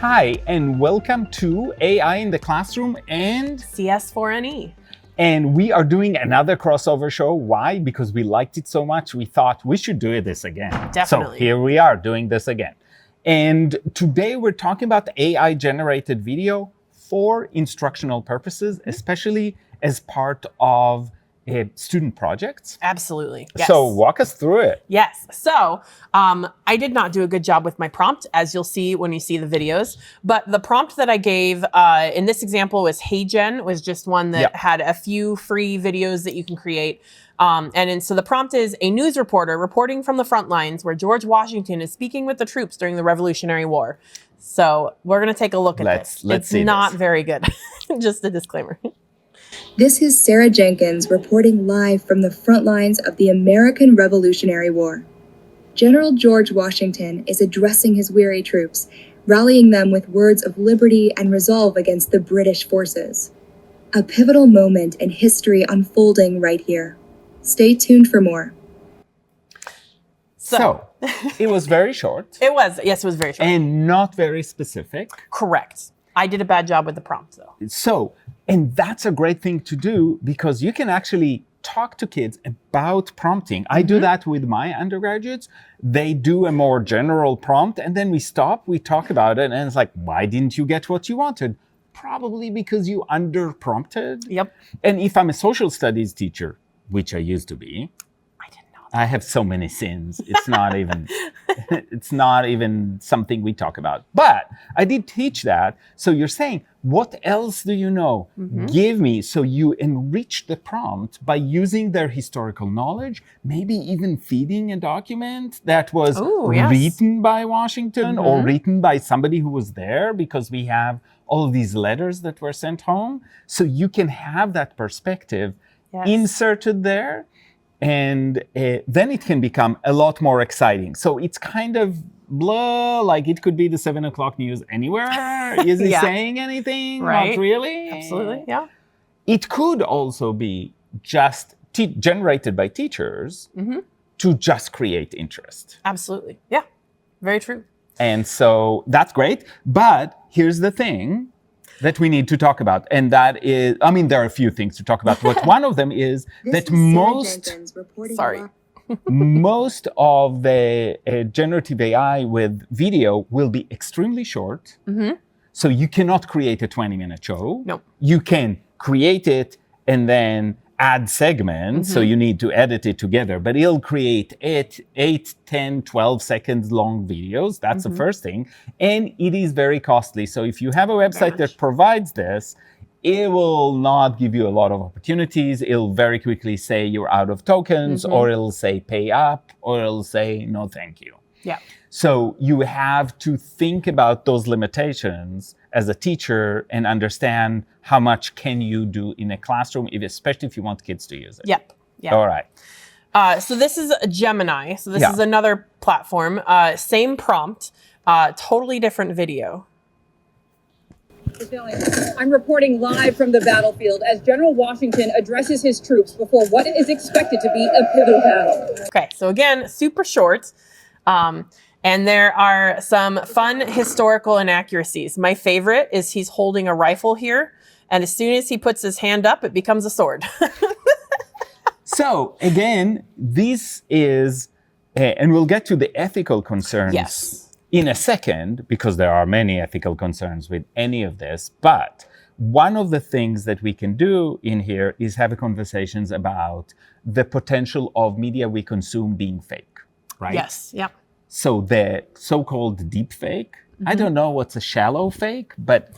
Hi, and welcome to AI in the Classroom and CS4NE. And we are doing another crossover show. Why? Because we liked it so much, we thought we should do this again. Definitely. So here we are doing this again. And today we're talking about AI-generated video for instructional purposes, especially as part of student projects. Absolutely. Yes. So walk us through it. Yes. So I did not do a good job with my prompt, as you'll see when you see the videos. But the prompt that I gave in this example was HeyGen, was just one that had a few free videos that you can create. So the prompt is a news reporter reporting from the front lines where George Washington is speaking with the troops during the Revolutionary War. So we're going to take a look at this. It's not very good. Just a disclaimer. This is Sarah Jenkins reporting live from the front lines of the American Revolutionary War. General George Washington is addressing his weary troops, rallying them with words of liberty and resolve against the British forces. A pivotal moment in history unfolding right here. Stay tuned for more. So it was very short. It was very short. And not very specific. Correct. I did a bad job with the prompt, though. So, and that's a great thing to do because you can actually talk to kids about prompting. I do that with my undergraduates. They do a more general prompt and then we stop, we talk about it, and it's like, why didn't you get what you wanted? Probably because you under-prompted. Yep. And if I'm a social studies teacher, which I used to be, I have so many sins. It's not even, it's not even something we talk about. But I did teach that. So you're saying, what else do you know? Give me. So you enrich the prompt by using their historical knowledge, maybe even feeding a document that was written by Washington or written by somebody who was there, because we have all of these letters that were sent home. So you can have that perspective inserted there. And then it can become a lot more exciting. So it's kind of blah, like it could be the 7 o'clock news anywhere. Is he saying anything? Right. Not really. Absolutely, yeah. It could also be just generated by teachers to just create interest. Absolutely, yeah. Very true. And so that's great. But here's the thing that we need to talk about. And that is, I mean, there are a few things to talk about, but one of them is that most of the generative AI with video will be extremely short. So you cannot create a 20-minute show. Nope. You can create it and then add segments, so you need to edit it together, but it'll create 8, 10, 12 seconds long videos. That's the first thing. And it is very costly. So if you have a website that provides this, it will not give you a lot of opportunities. It'll very quickly say you're out of tokens, or it'll say pay up, or it'll say no thank you. Yeah. So you have to think about those limitations as a teacher and understand how much can you do in a classroom, especially if you want kids to use it. Yep. All right. So this is a Gemini. So this is another platform. Same prompt, totally different video. I'm reporting live from the battlefield as General Washington addresses his troops before what is expected to be a pivotal battle. Okay, so again, super short. And there are some fun historical inaccuracies. My favorite is he's holding a rifle here, and as soon as he puts his hand up, it becomes a sword. So again, this is, and we'll get to the ethical concerns in a second, because there are many ethical concerns with any of this. But one of the things that we can do in here is have conversations about the potential of media we consume being fake, right? Yes, yep. So the so-called deep fake, I don't know what's a shallow fake, but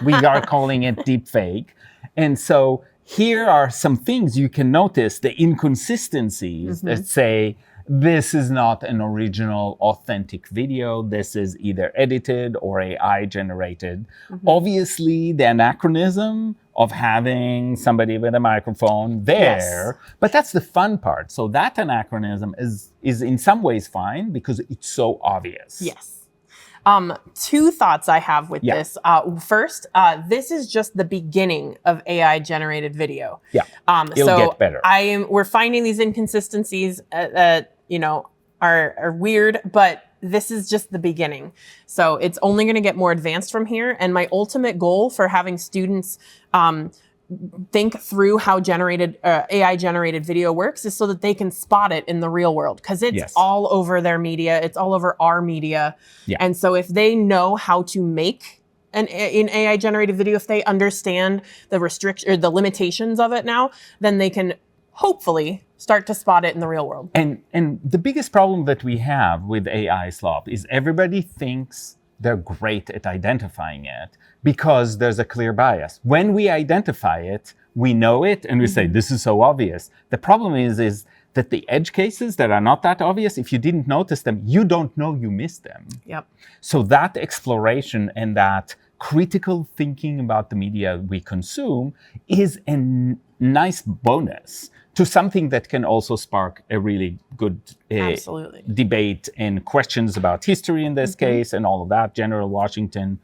we are calling it deep fake. And so here are some things you can notice, the inconsistencies that say, this is not an original, authentic video. This is either edited or AI generated. Obviously, the anachronism of having somebody with a microphone there, but that's the fun part. So that anachronism is in some ways fine because it's so obvious. Yes. Two thoughts I have with this. First, this is just the beginning of AI generated video. Yeah. It'll get better. We're finding these inconsistencies that, are weird, but this is just the beginning. So it's only going to get more advanced from here. And my ultimate goal for having students think through how AI generated video works is so that they can spot it in the real world, because it's all over their media. It's all over our media. Yeah. And so if they know how to make an AI generated video, if they understand the the limitations of it now, then they can hopefully start to spot it in the real world. And the biggest problem that we have with AI slop is everybody thinks they're great at identifying it because there's a clear bias. When we identify it, we know it and we say, this is so obvious. The problem is that the edge cases that are not that obvious, if you didn't notice them, you don't know you missed them. Yep. So that exploration and that critical thinking about the media we consume is a nice bonus to something that can also spark a really good debate and questions about history in this case and all of that. General Washington,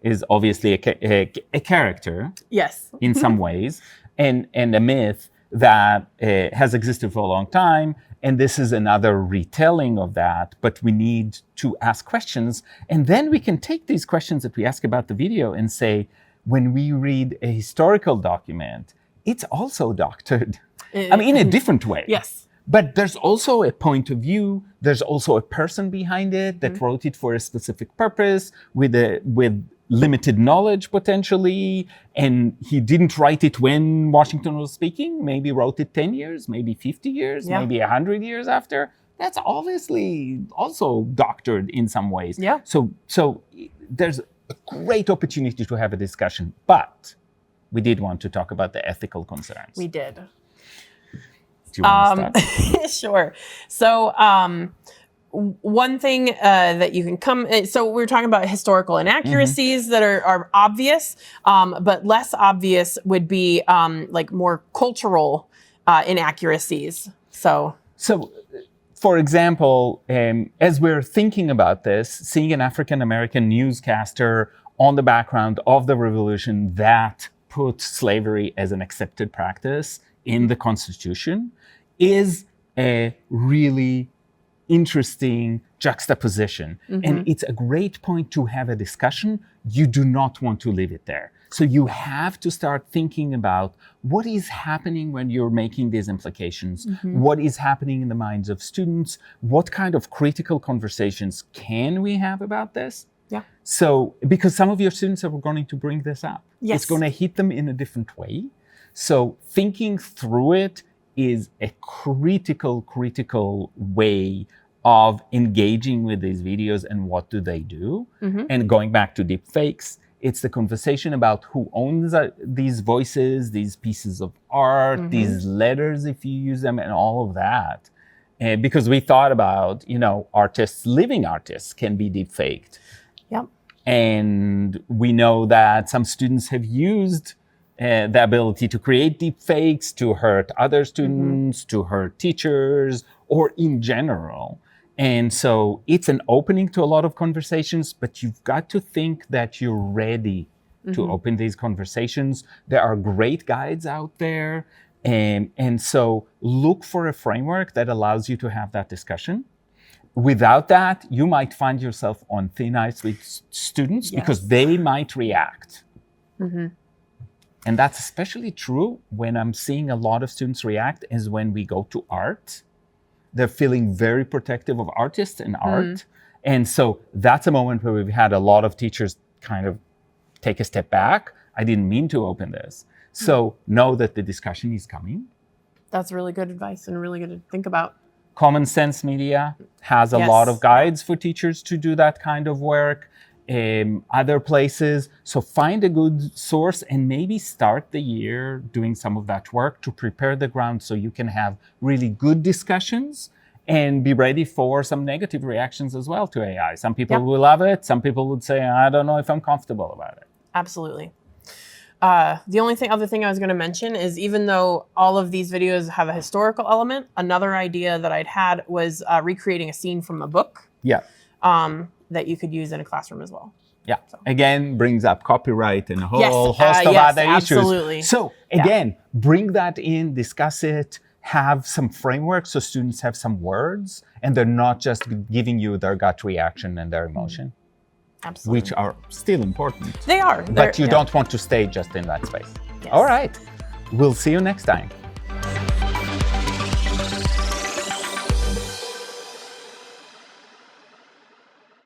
is obviously a character. Yes. In some ways, and a myth that has existed for a long time. And this is another retelling of that, but we need to ask questions. And then we can take these questions that we ask about the video and say, when we read a historical document, it's also doctored. In a different way. Yes. But there's also a point of view. There's also a person behind it that wrote it for a specific purpose with limited knowledge potentially. And he didn't write it when Washington was speaking. Maybe wrote it 10 years, maybe 50 years, maybe 100 years after. That's obviously also doctored in some ways. Yeah. So there's a great opportunity to have a discussion. But we did want to talk about the ethical concerns. We did. Do you want to start? Sure. So one thing that you can so we're talking about historical inaccuracies that are obvious, but less obvious would be like more cultural inaccuracies. So for example, as we're thinking about this, seeing an African-American newscaster on the background of the revolution that put slavery as an accepted practice in the Constitution is a really interesting juxtaposition. And it's a great point to have a discussion. You do not want to leave it there. So you have to start thinking about what is happening when you're making these implications, what is happening in the minds of students, what kind of critical conversations can we have about this? Yeah. So, because some of your students are going to bring this up. Yes. It's going to hit them in a different way. So thinking through it is a critical way of engaging with these videos and what do they do. And going back to deep fakes, it's the conversation about who owns these voices, these pieces of art, these letters, if you use them, and all of that. Because we thought about, living artists can be deep faked. Yep. And we know that some students have used the ability to create deep fakes to hurt other students, to hurt teachers, or in general. And so it's an opening to a lot of conversations, but you've got to think that you're ready to open these conversations. There are great guides out there. And so look for a framework that allows you to have that discussion. Without that, you might find yourself on thin ice with students because they might react. And that's especially true when I'm seeing a lot of students react is when we go to art. They're feeling very protective of artists and art. And so that's a moment where we've had a lot of teachers kind of take a step back. I didn't mean to open this. So know that the discussion is coming. That's really good advice and really good to think about. Common Sense Media has a lot of guides for teachers to do that kind of work. Other places. So find a good source and maybe start the year doing some of that work to prepare the ground so you can have really good discussions and be ready for some negative reactions as well to AI. Some people will love it. Some people would say, I don't know if I'm comfortable about it. Absolutely. The only other thing I was going to mention is even though all of these videos have a historical element, another idea that I'd had was recreating a scene from a book. Yeah. That you could use in a classroom as well. Yeah. So. Again, brings up copyright and a whole host of other issues. Absolutely. So again, bring that in, discuss it. have some framework so students have some words and they're not just giving you their gut reaction and their emotion, Absolutely. which are still important. They are. But you don't want to stay just in that space. Yes. All right. We'll see you next time.